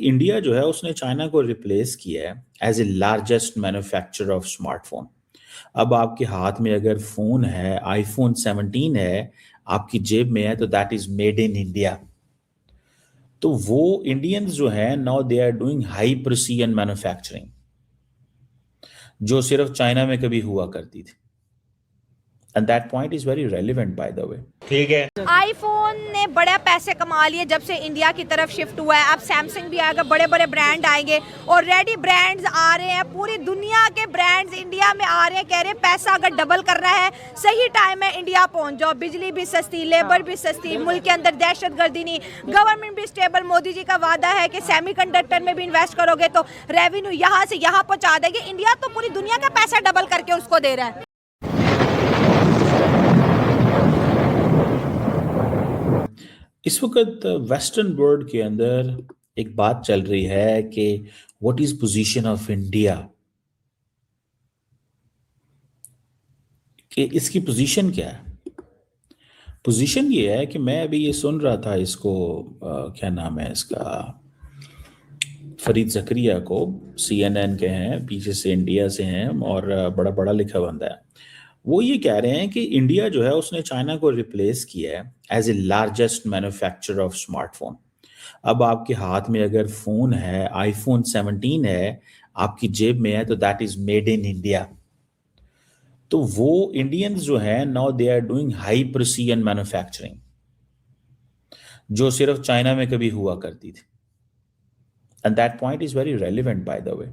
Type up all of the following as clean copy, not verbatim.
India जो है उसने चाइना को रिप्लेस किया है as a largest manufacturer of smartphone. अब आपके हाथ में अगर फोन है, आईफोन 17 है, आपकी जेब में है, तो that is made in India. तो वो इंडियंस जो है now they are doing high precision manufacturing, जो सिर्फ चाइना में कभी हुआ करती थी। And that point is very relevant by the way. ठीक है, आईफोन ने बड़े पैसे कमा लिए जब से इंडिया की तरफ शिफ्ट हुआ है। अब सैमसंग भी आएगा, बड़े बड़े ब्रांड आएंगे, ऑलरेडी ब्रांड्स आ रहे हैं, पूरी दुनिया के ब्रांड्स इंडिया में आ रहे हैं। कह रहे हैं पैसा अगर डबल करना है, सही टाइम है इंडिया पहुंच जाओ। बिजली भी सस्ती, लेबर भी सस्ती, मुल्क के अंदर दहशतगर्दी नहीं, गवर्नमेंट भी स्टेबल। मोदी जी का वादा है कि सेमीकंडक्टर में भी इन्वेस्ट करोगे तो रेवेन्यू यहाँ से यहाँ पहुँचा देगी। इंडिया तो पूरी दुनिया का पैसा डबल करके उसको दे रहा है। इस वक्त वेस्टर्न वर्ल्ड के अंदर एक बात चल रही है कि what is position of India, कि इसकी पोजीशन क्या है। पोजीशन ये है कि मैं अभी ये सुन रहा था इसको, क्या नाम है इसका, फरीद जकरिया को, CNN के हैं, पीछे से इंडिया से हैं और बड़ा बड़ा लिखा बंदा है। वो ये कह रहे हैं कि इंडिया जो है उसने चाइना को रिप्लेस किया है as a largest manufacturer of smartphone. अब आपके हाथ में अगर फोन है, आईफोन 17 है, आपकी जेब में है, तो that is made in India. तो वो इंडियंस जो है now they are doing high precision manufacturing, जो सिर्फ चाइना में कभी हुआ करती थी। And that point is very relevant by the way.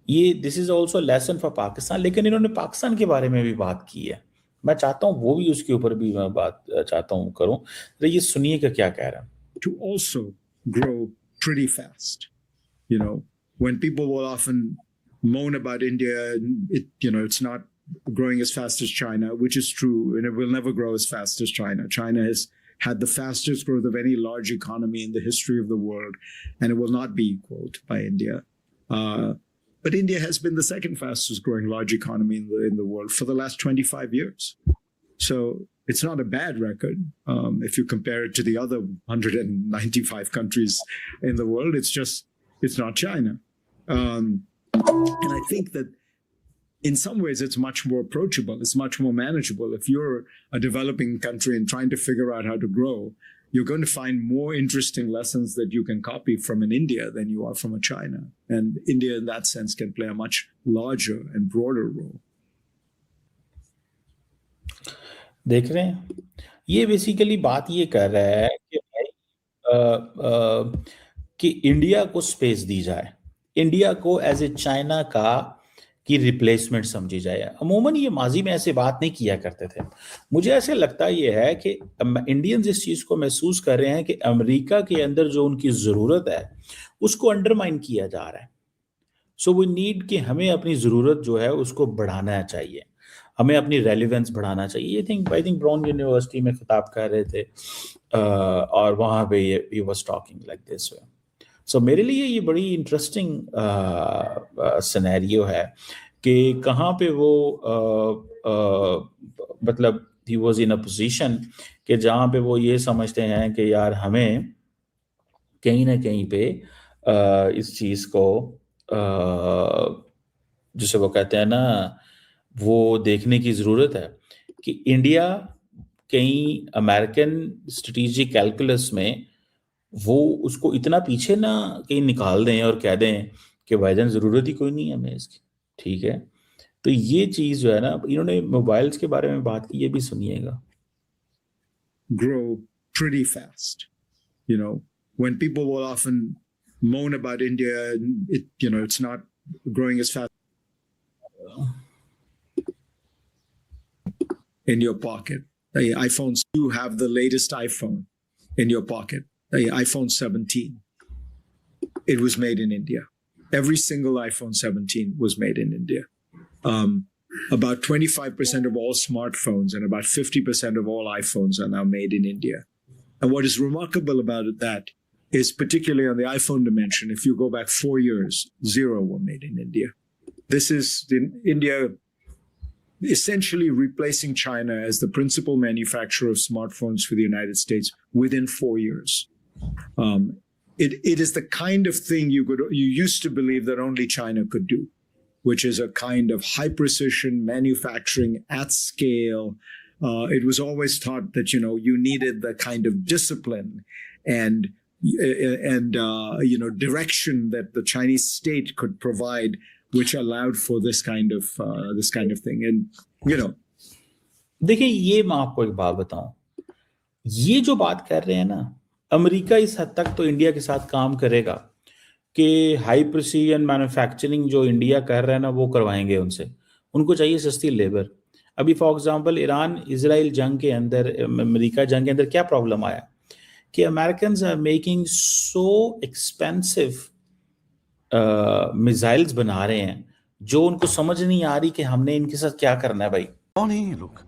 ये this is also lesson for Pakistan, लेकिन इन्होंने पाकिस्तान के बारे में भी बात की है। मैं चाहता हूँ वो भी, उसके ऊपर भी मैं बात चाहता हूँ करूँ। तो ये सुनिए का क्या कह रहा है। To also grow pretty fast. You know, when people will often moan about India, it's not growing as fast as China, which is true, and it will never grow as fast as China. China has had the fastest growth of any large economy in the history of the world, and it will not be equaled by India. But India has been the second fastest growing large economy in the world for the last 25 years. So it's not a bad record. If you compare it to the other 195 countries in the world, it's not China. And I think that in some ways it's much more approachable. It's much more manageable. If you're a developing country and trying to figure out how to grow, you're going to find more interesting lessons that you can copy from an India than you are from a China. And India in that sense can play a much larger and broader role. देख रहे हैं, ये basically बात ये कर रहा है कि भाई कि इंडिया को स्पेस दी जाए, इंडिया को एज ए चाइना का की रिप्लेसमेंट समझी जाए। अमूमन ये माजी में ऐसे बात नहीं किया करते थे। मुझे ऐसे लगता ये है कि इंडियंस इस चीज़ को महसूस कर रहे हैं कि अमेरिका के अंदर जो उनकी ज़रूरत है उसको अंडरमाइन किया जा रहा है। सो वी नीड कि हमें अपनी ज़रूरत जो है उसको बढ़ाना चाहिए, हमें अपनी रेलिवेंस बढ़ाना चाहिए। आई थिंक ब्राउन यूनिवर्सिटी में खिताब कर रहे थे और वहाँ पे ही was talking like this way. So मेरे लिए ये बड़ी इंटरेस्टिंग सिनेरियो है कि कहाँ पे वो मतलब he was in a position कि जहाँ पे वो ये समझते हैं कि यार हमें कहीं ना कहीं पे इस चीज़ को जिसे वो कहते हैं ना, वो देखने की ज़रूरत है कि इंडिया कहीं अमेरिकन स्ट्रेटेजिक कैलकुलस में वो उसको इतना पीछे ना कहीं निकाल दें और कह दें कि भाईजान ज़रूरत ही कोई नहीं है हमें इसकी। ठीक है, तो ये चीज़ जो है ना, इन्होंने मोबाइल्स के बारे में बात की, ये भी सुनिएगा। Grow pretty fast. You know, when people will often moan about India, it's not growing as fast in your pocket. The iPhones, you have the latest iPhone in your pocket. The iPhone 17. It was made in India. Every single iPhone 17 was made in India. About 25% of all smartphones and about 50% of all iPhones are now made in India. And what is remarkable about that is, particularly on the iPhone dimension, if you go back 4 years, 0 were made in India. This is India essentially replacing China as the principal manufacturer of smartphones for the United States within 4 years. it is the kind of thing you used to believe that only China could do, which is a kind of high precision manufacturing at scale. It was always thought that, you needed the kind of discipline and direction that the Chinese state could provide, which allowed for this kind of thing. And, देखिए, ये मैं आपको एक बात बताऊं, ये जो बात कर रहे हैं ना, अमेरिका इस हद तक तो इंडिया के साथ काम करेगा कि हाई प्रिसीजन मैन्युफैक्चरिंग जो इंडिया कर रहा है ना, वो करवाएंगे उनसे। उनको चाहिए सस्ती लेबर। अभी फॉर एग्जांपल ईरान इजराइल जंग के अंदर, अमेरिका जंग के अंदर क्या प्रॉब्लम आया कि Americans are making so expensive missiles बना रहे हैं जो उनको समझ नहीं आ रही कि हमने इनके साथ क्या करना है। भाई कौन है ये लोग,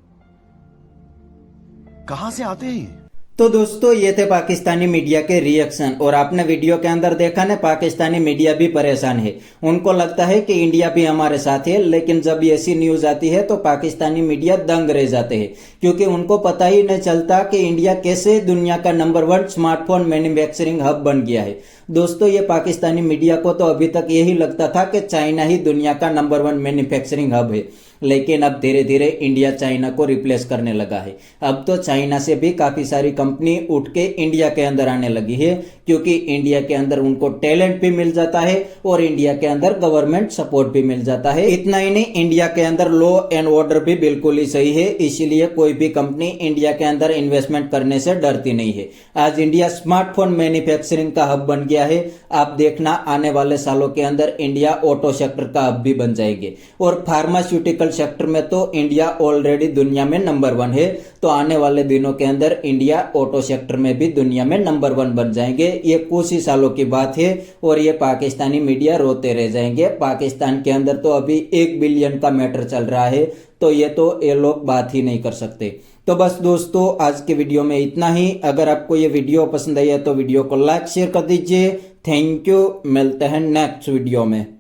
कहां से आते हैं? तो दोस्तों, ये थे पाकिस्तानी मीडिया के रिएक्शन। और आपने वीडियो के अंदर देखा ना, पाकिस्तानी मीडिया भी परेशान है। उनको लगता है कि इंडिया भी हमारे साथ है, लेकिन जब ऐसी न्यूज आती है तो पाकिस्तानी मीडिया दंग रह जाते हैं, क्योंकि उनको पता ही नहीं चलता कि इंडिया कैसे दुनिया का नंबर 1 स्मार्टफोन मैन्युफैक्चरिंग हब बन गया है। दोस्तों, ये पाकिस्तानी मीडिया को तो अभी तक यही लगता था कि चाइना ही दुनिया का नंबर 1 मैन्युफैक्चरिंग हब है, लेकिन अब धीरे धीरे इंडिया चाइना को रिप्लेस करने लगा है। अब तो चाइना से भी काफी सारी कंपनी उठ के इंडिया के अंदर आने लगी है, क्योंकि इंडिया के अंदर उनको टैलेंट भी मिल जाता है और इंडिया के अंदर गवर्नमेंट सपोर्ट भी मिल जाता है। इतना ही नहीं, इंडिया के अंदर लॉ एंड ऑर्डर भी बिल्कुल ही सही है, इसीलिए कोई भी कंपनी इंडिया के अंदर इन्वेस्टमेंट करने से डरती नहीं है। आज इंडिया स्मार्टफोन मैन्युफैक्चरिंग का हब बन गया है। आप देखना, आने वाले सालों के अंदर इंडिया ऑटो सेक्टर का हब भी बन जाएंगे, और फार्मास्यूटिकल सेक्टर में तो इंडिया ऑलरेडी दुनिया में नंबर 1 है। तो आने वाले दिनों के अंदर इंडिया ऑटो सेक्टर में भी दुनिया में नंबर 1 बन जाएंगे। ये कुछ ही सालों की बात है, और ये पाकिस्तानी मीडिया रोते रह जाएंगे। पाकिस्तान के अंदर तो अभी 1 बिलियन का मैटर चल रहा है, तो ये लोग बात ही नहीं कर सकते। तो बस दोस्तों, आज के वीडियो में इतना ही। अगर आपको ये वीडियो पसंद आई है तो वीडियो को लाइक शेयर कर दीजिए। थैंक यू, मिलते हैं नेक्स्ट वीडियो में।